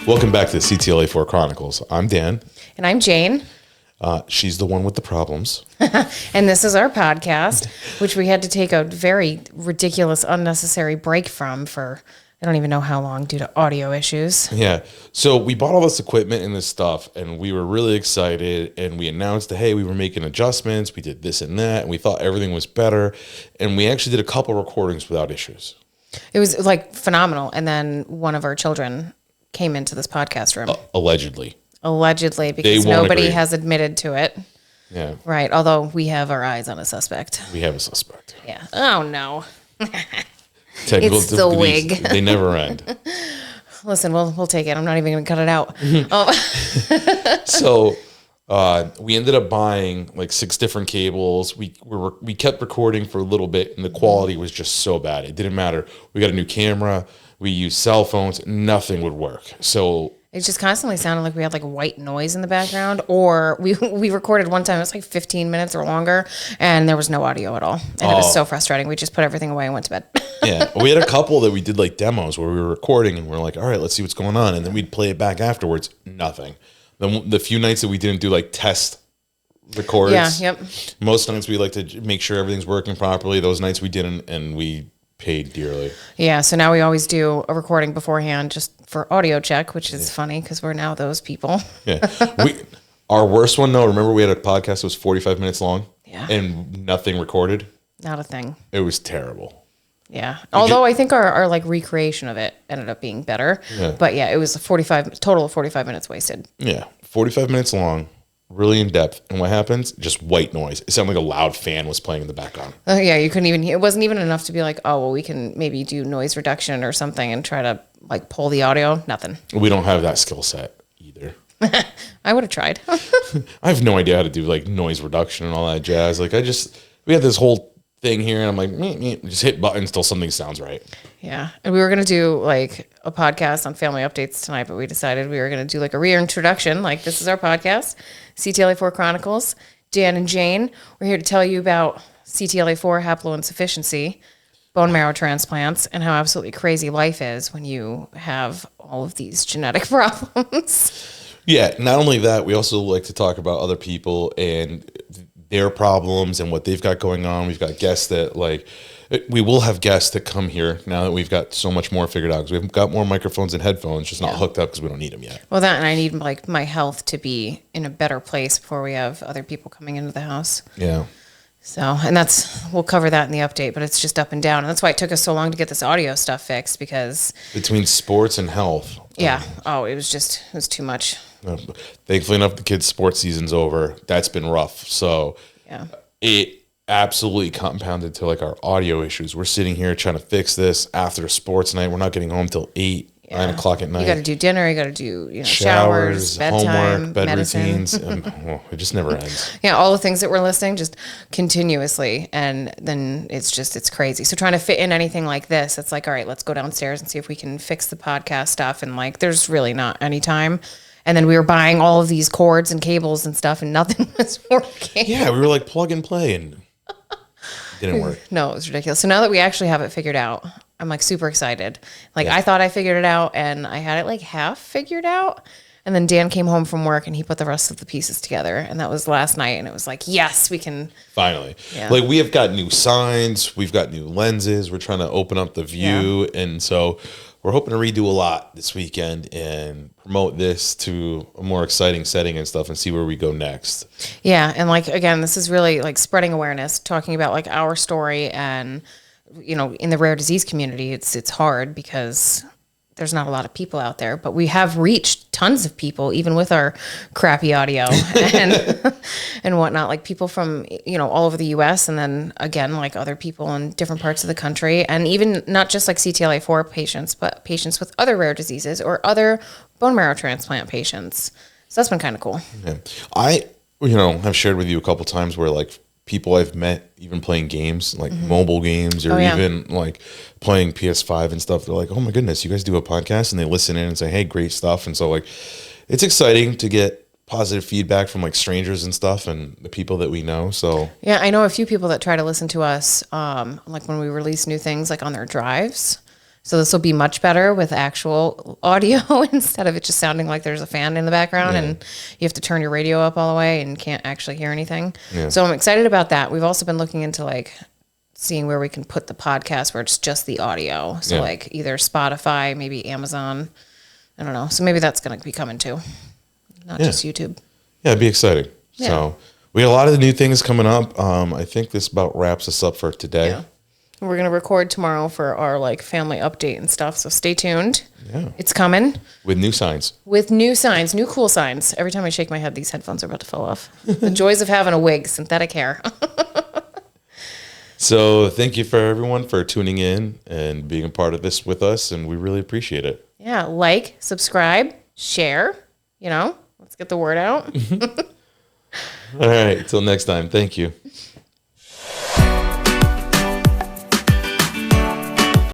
Welcome back to the CTLA4 Chronicles. I'm Dan. And I'm Jane. She's the one with the problems. And this is our podcast, which we had to take a very ridiculous, unnecessary break from for, I don't even know how long, due to audio issues. Yeah. So we bought all this equipment and this stuff, and we were really excited, and we announced that, hey, we were making adjustments. We did this and that, and we thought everything was better. And we actually did a couple recordings without issues. It was like phenomenal. And then one of our children came into this podcast room. Allegedly. Allegedly, because nobody has admitted to it. Yeah. Right. Although we have our eyes on a suspect. We have a suspect. Yeah. Oh, no. Technical it's the wig. They never end. Listen, we'll take it. I'm not even going to cut it out. So we ended up buying like 6 different cables. We kept recording for a little bit, and the quality was just so bad. It didn't matter. We got a new camera. We used cell phones. Nothing would work. So it just constantly sounded like we had like white noise in the background, or we recorded one time, it was like 15 minutes or longer, and there was no audio at all. And it was so frustrating. We just put everything away and went to bed. Yeah. We had a couple that we did like demos where we were recording and we're like, all right, let's see what's going on. And then we'd play it back afterwards. Nothing. Then the few nights that we didn't do like test records. Yeah. Yep. Most nights we like to make sure everything's working properly. Those nights we didn't, and we paid dearly. Yeah, so now we always do a recording beforehand just for audio check, which is funny because we're now those people. Yeah. Our worst one, though, remember we had a podcast that was 45 minutes long? Yeah. And nothing recorded? Not a thing. It was terrible. Yeah. Although I think our like recreation of it ended up being better. Yeah. But yeah, it was a total of 45 minutes wasted. Yeah. 45 minutes long. Really in depth, and what happens? Just white noise. It sounded like a loud fan was playing in the background. Yeah, you couldn't even hear. It wasn't even enough to be like, oh, well, we can maybe do noise reduction or something and try to like pull the audio. Nothing. We don't have that skill set either. I would have tried. I have no idea how to do like noise reduction and all that jazz. Like we had this whole thing here, and I'm like, just hit buttons till something sounds right. Yeah, and we were gonna do like a podcast on family updates tonight, but we decided we were gonna do like a reintroduction. Like, this is our podcast, CTLA4 Chronicles. Dan and Jane, we're here to tell you about CTLA4 haploinsufficiency, bone marrow transplants, and how absolutely crazy life is when you have all of these genetic problems. Yeah, not only that, we also like to talk about other people and their problems and what they've got going on. We've got guests that we will have guests that come here now that we've got so much more figured out, because we've got more microphones and headphones, just not hooked up because we don't need them yet. Well, that, and I need like my health to be in a better place before we have other people coming into the house. Yeah. So, and we'll cover that in the update, but it's just up and down. And that's why it took us so long to get this audio stuff fixed, because between sports and health. Yeah. It was too much. Thankfully enough, the kids' sports season's over. That's been rough. So yeah, it absolutely compounded to like our audio issues. We're sitting here trying to fix this after a sports night. We're not getting home till 8, 9 o'clock at night. You got to do dinner. You got to do showers, bedtime, homework, bed medicine. routines. And, it just never ends. Yeah, all the things that we're listing just continuously, and then it's crazy. So trying to fit in anything like this, it's like, all right, let's go downstairs and see if we can fix the podcast stuff. And like, there's really not any time. And then we were buying all of these cords and cables and stuff, and nothing was working. Yeah, we were like plug and play, and it didn't work. No, it was ridiculous. So now that we actually have it figured out, I'm like super excited. Like, I thought I figured it out, and I had it like half figured out. And then Dan came home from work and he put the rest of the pieces together. And that was last night. And it was like, yes, we can. Finally. Yeah. Like, we have got new signs. We've got new lenses. We're trying to open up the view. Yeah. And so we're hoping to redo a lot this weekend and promote this to a more exciting setting and stuff and see where we go next. Yeah. And like, again, this is really like spreading awareness, talking about like our story. And, you know, in the rare disease community, it's hard because there's not a lot of people out there, but we have reached tons of people, even with our crappy audio and whatnot, like people from, you know, all over the US. And then again, like other people in different parts of the country, and even not just like CTLA4 patients, but patients with other rare diseases or other bone marrow transplant patients. So that's been kind of cool. Yeah. I have shared with you a couple times where like people I've met even playing games, like mobile games, or even like playing PS5 and stuff. They're like, oh my goodness, you guys do a podcast, and they listen in and say, hey, great stuff. And so like, it's exciting to get positive feedback from like strangers and stuff and the people that we know. So yeah, I know a few people that try to listen to us, like when we release new things, like on their drives. So this will be much better with actual audio instead of it just sounding like there's a fan in the background and you have to turn your radio up all the way and can't actually hear anything. Yeah. So I'm excited about that. We've also been looking into like seeing where we can put the podcast where it's just the audio. So like either Spotify, maybe Amazon. I don't know. So maybe that's going to be coming too. Not just YouTube. Yeah, it'd be exciting. Yeah. So we got a lot of the new things coming up. I think this about wraps us up for today. Yeah. We're going to record tomorrow for our like family update and stuff. So stay tuned. Yeah. It's coming. With new signs. With new signs, new cool signs. Every time I shake my head, these headphones are about to fall off. The joys of having a wig, synthetic hair. So thank you for everyone for tuning in and being a part of this with us. And we really appreciate it. Yeah. Like, subscribe, share, let's get the word out. All right. Till next time. Thank you.